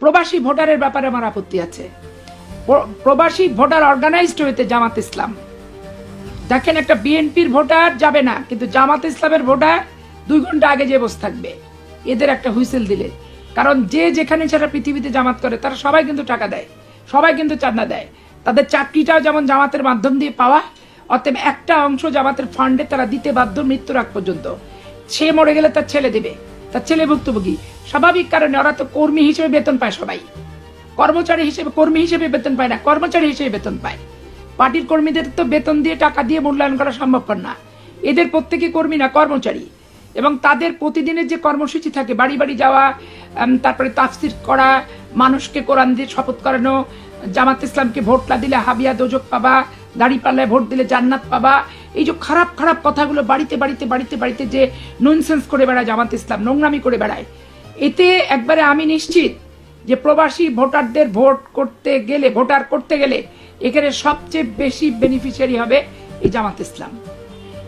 প্রবাসী ভোটারের ব্যাপারে আমার আপত্তি আছে। প্রবাসী ভোটার অর্গানাইজড হইতে জামাত ইসলাম, দেখেন একটা বিএনপির ভোটার যাবে না, কিন্তু জামাত ইসলামের ভোটার 2 ঘন্টা আগে যে বসে থাকবে এদের একটা হুইসেল দিলে। কারণ যে যেখানে সারা পৃথিবীতে জামাত করে তারা সবাই কিন্তু টাকা দেয়, সবাই কিন্তু চাঁদা দেয়, তাদের চাকরিটাও যেমন জামাতের মাধ্যম দিয়ে পাওয়া, অতএব একটা অংশ জামাতের ফান্ডে তারা দিতে বাধ্য মৃত্যুর আগ পর্যন্ত। সে মরে গেলে তার ছেলে দেবে, তার ছেলে ভুক্তভোগী। স্বাভাবিক কারণে ওরা তো কর্মী হিসেবে বেতন পায়, সবাই কর্মচারী হিসেবে, কর্মী হিসেবে বেতন পায় না, কর্মচারী হিসেবে বেতন পায়। পার্টির কর্মীদের তো বেতন দিয়ে টাকা দিয়ে মূল্যায়ন করা সম্ভবপর না। এদের প্রত্যেকে কর্মী না, কর্মচারী। এবং তাদের প্রতিদিনের যে কর্মসূচি থাকে, বাড়ি বাড়ি যাওয়া, তারপরে তাফসির করা, মানুষকে কোরআন দিয়ে শপথ করানো, জামাত ইসলামকে ভোট না দিলে হাবিয়া দোজক পাবা, দাঁড়িপাল্লায় ভোট দিলে জান্নাত পাবা, এই যে খারাপ খারাপ কথাগুলো বাড়িতে বাড়িতে বাড়িতে বাড়িতে যে ননসেন্স করে বেড়ায় জামাত ইসলাম, নোংরামি করে বেড়ায়, এতে একবারে আমি নিশ্চিত যে প্রবাসী ভোটারদের ভোট করতে গেলে এখানে সবচেয়ে বেশি বেনিফিশিয়ারি হবে এই জামাত ইসলাম।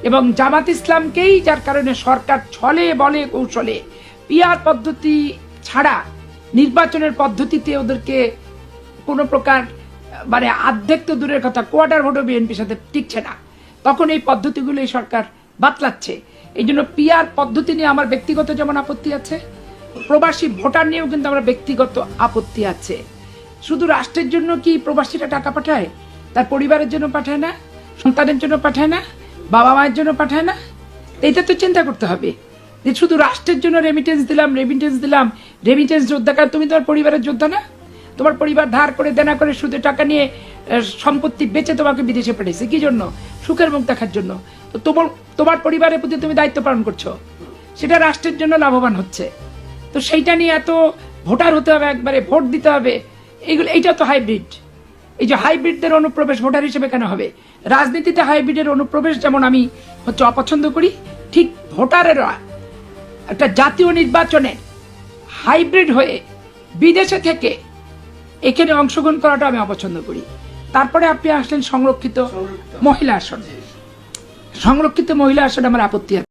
এবং জামাত ইসলামকেই, যার কারণে সরকার ছলে বলে কৌশলে পিআর পদ্ধতি ছাড়া নির্বাচনের পদ্ধতিতে ওদেরকে কোনো প্রকার মানে অর্ধেক তো দূরের কথা, কোয়ার্টার ভোটও বিএনপির সাথে টিকছে না, তখন এই পদ্ধতিগুলো এই সরকার বাতলাচ্ছে। এই জন্য পিআর পদ্ধতি নিয়ে আমার ব্যক্তিগত যেমন আপত্তি আছে, প্রবাসী ভোটার নিয়েও কিন্তু আমার ব্যক্তিগত আপত্তি আছে। শুধু রাষ্ট্রের জন্য কি প্রবাসীরা টাকা পাঠায়? তার পরিবারের জন্য পাঠায় না? সন্তানের জন্য পাঠায় না? বাবা মায়ের জন্য পাঠায় না? এটা তো চিন্তা করতে হবে যে শুধু রাষ্ট্রের জন্য রেমিটেন্স দিলাম, রেমিটেন্স যোদ্ধা। কারণ তুমি তোমার পরিবারের যোদ্ধা না? তোমার পরিবার ধার করে দেনা করে সুদে টাকা নিয়ে সম্পত্তি বেচে তোমাকে বিদেশে পাঠিয়েছে কি জন্য? সুখের মুখ দেখার জন্য। তো তোমার পরিবারের প্রতি তুমি দায়িত্ব পালন করছো, সেটা রাষ্ট্রের জন্য লাভবান হচ্ছে। তো সেইটা নিয়ে এত ভোটার হতে হবে, একবারে ভোট দিতে হবে, এইটা তো হাইব্রিড। এই যে হাইব্রিডদের অনুপ্রবেশ ভোটার হিসেবে কেন হবে? রাজনীতিতে হাইব্রিডের অনুপ্রবেশ যেমন আমি অপছন্দ করি, ঠিক ভোটারেরা একটা জাতীয় নির্বাচনে হাইব্রিড হয়ে বিদেশে থেকে এখানে অংশগ্রহণ করাটা আমি অপছন্দ করি। তারপরে আপনি আসলেন সংরক্ষিত মহিলা আসন। সংরক্ষিত মহিলা আসনে আমার আপত্তি আছে।